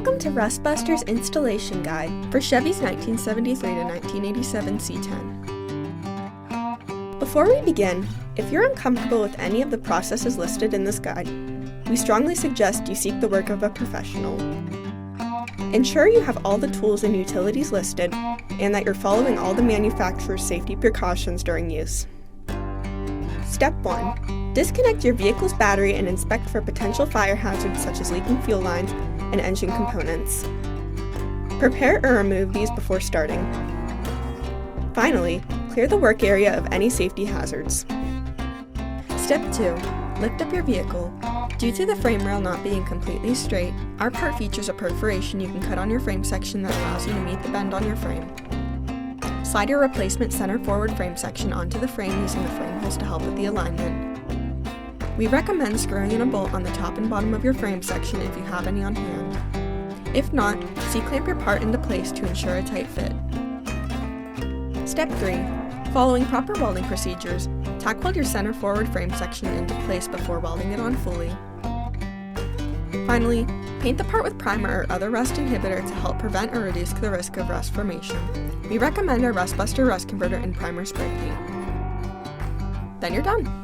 Welcome to Rustbuster's installation guide for Chevy's 1973 to 1987 C10. Before we begin, if you're uncomfortable with any of the processes listed in this guide, we strongly suggest you seek the work of a professional. Ensure you have all the tools and utilities listed and that you're following all the manufacturer's safety precautions during use. Step 1. Disconnect your vehicle's battery and inspect for potential fire hazards such as leaking fuel lines and engine components. Prepare or remove these before starting. Finally, clear the work area of any safety hazards. Step 2. Lift up your vehicle. Due to the frame rail not being completely straight, our part features a perforation you can cut on your frame section that allows you to meet the bend on your frame. Slide your replacement center forward frame section onto the frame using the frame holes to help with the alignment. We recommend screwing in a bolt on the top and bottom of your frame section if you have any on hand. If not, C-clamp your part into place to ensure a tight fit. Step 3. Following proper welding procedures, tack weld your center forward frame section into place before welding it on fully. Finally, paint the part with primer or other rust inhibitor to help prevent or reduce the risk of rust formation. We recommend our Rustbuster Rust Converter and Primer Spray Paint. Then you're done!